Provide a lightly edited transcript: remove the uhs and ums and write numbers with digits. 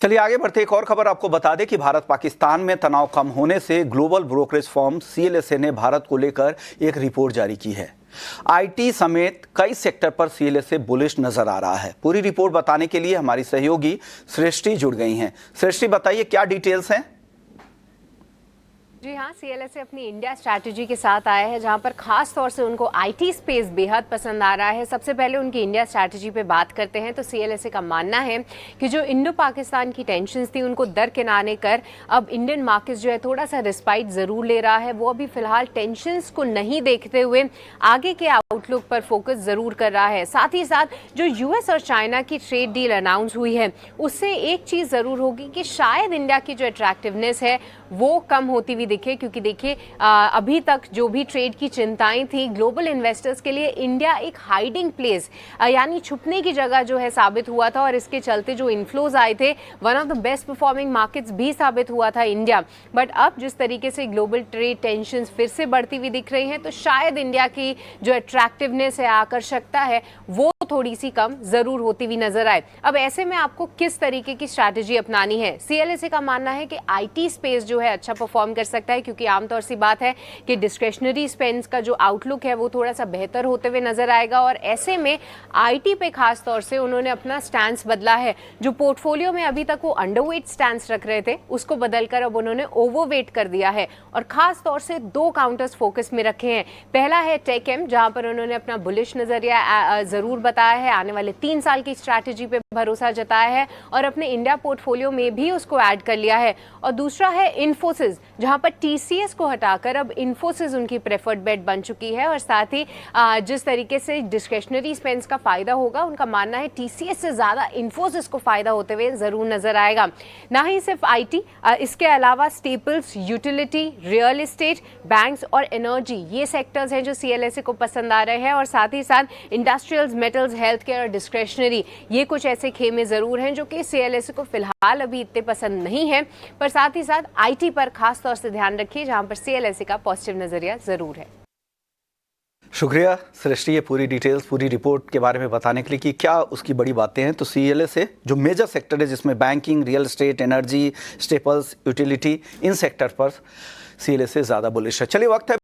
चलिए आगे बढ़ते। एक और खबर आपको बता दें कि भारत पाकिस्तान में तनाव कम होने से ग्लोबल ब्रोकरेज फर्म सीएलएसए ने भारत को लेकर एक रिपोर्ट जारी की है। आईटी समेत कई सेक्टर पर सीएलएसए बुलिश नजर आ रहा है। पूरी रिपोर्ट बताने के लिए हमारी सहयोगी सृष्टि जुड़ गई हैं। सृष्टि, बताइए क्या डिटेल्स हैं? जी हाँ, सीएलएसए अपनी इंडिया स्ट्रैटेजी के साथ आया है, जहां पर खास तौर से उनको आईटी स्पेस बेहद पसंद आ रहा है। सबसे पहले उनकी इंडिया स्ट्रैटेजी पे बात करते हैं तो सीएलएसए का मानना है कि जो इंडो पाकिस्तान की टेंशंस थी उनको दरकिनारे कर अब इंडियन मार्केट्स जो है थोड़ा सा रिस्पाइट ज़रूर ले रहा है। वो अभी फिलहाल टेंशंस को नहीं देखते हुए आगे के आउटलुक पर फोकस ज़रूर कर रहा है। साथ ही साथ जो यूएस और चाइना की ट्रेड डील अनाउंस हुई है उससे एक चीज़ ज़रूर होगी कि शायद इंडिया की जो अट्रैक्टिवनेस है वो कम होती हुई दिखे, क्योंकि देखिए अभी तक जो भी ट्रेड की चिंताएं थी ग्लोबल इन्वेस्टर्स के लिए इंडिया एक हाइडिंग प्लेस यानी छुपने की जगह जो है साबित हुआ था, और इसके चलते जो इन्फ्लोज आए थे one of the best performing markets भी साबित हुआ था इंडिया। बट अब जिस तरीके से ग्लोबल ट्रेड टेंशंस फिर से बढ़ती हुई दिख रही हैं तो शायद इंडिया की जो अट्रैक्टिवनेस है, आकर्षकता है, वो थोड़ी सी कम जरूर होती हुई नजर आए। अब ऐसे में आपको किस तरीके की स्ट्रैटेजी अपनानी है? सीएलएसए का मानना है कि आईटी स्पेस जो है अच्छा परफॉर्म कर सकता है, क्योंकि आमतौर से बात है कि डिस्क्रिशनरी स्पेंड्स का जो आउटलुक है वो थोड़ा सा बेहतर होते हुए नजर आएगा। और ऐसे में आईटी पे खास तौर से उन्होंने अपना स्टैंस बदला है। जो पोर्टफोलियो में अभी तक वो अंडरवेट स्टैंस रख रहे थे उसको बदलकर अब उन्होंने ओवरवेट कर दिया है, और खास तौर से दो काउंटर्स फोकस में रखे हैं। पहला है टेकएम, जहां पर उन्होंने अपना बुलिश नजरिया जरूर बताया है, आने वाले 3 साल की स्ट्रैटेजी पे भरोसा जताया है और अपने इंडिया पोर्टफोलियो में भी उसको ऐड कर लिया है। और दूसरा है इन्फोसिस, जहां पर टीसीएस को हटाकर अब इन्फोसिस उनकी प्रेफर्ड बेट बन चुकी है। और साथ ही जिस तरीके से डिस्क्रिशनरी स्पेंड्स का फायदा होगा, उनका मानना है टीसीएस से ज्यादा इन्फोसिस को फायदा होते हुए जरूर नजर आएगा। ना ही सिर्फ आईटी, इसके अलावा staples, utility, real estate, banks और एनर्जी, ये सेक्टर्स हैं जो सीएलएसए को पसंद आ रहे हैं। और साथ ही साथ इंडस्ट्रियल्स, मेटल्स, हेल्थ केयर और डिस्क्रिशनरी, ये कुछ ऐसे खेमे जरूर हैं जो कि सीएलएसए को फिलहाल अभी इतने पसंद नहीं है। पर साथ ही साथ आईटी पर खास तौर से ध्यान रखिए, जहां पर सीएलएसए का पॉजिटिव नजरिया जरूर है। शुक्रिया सृष्टि, ये पूरी डिटेल्स, पूरी रिपोर्ट के बारे में बताने के लिए कि क्या उसकी बड़ी बातें हैं। तो सीएलएसए जो मेजर सेक्टर है जिसमें banking, real estate, energy, staples, utility, इन सेक्टर पर सीएलएसए ज़्यादा बुलिश है। चलिए वक्त है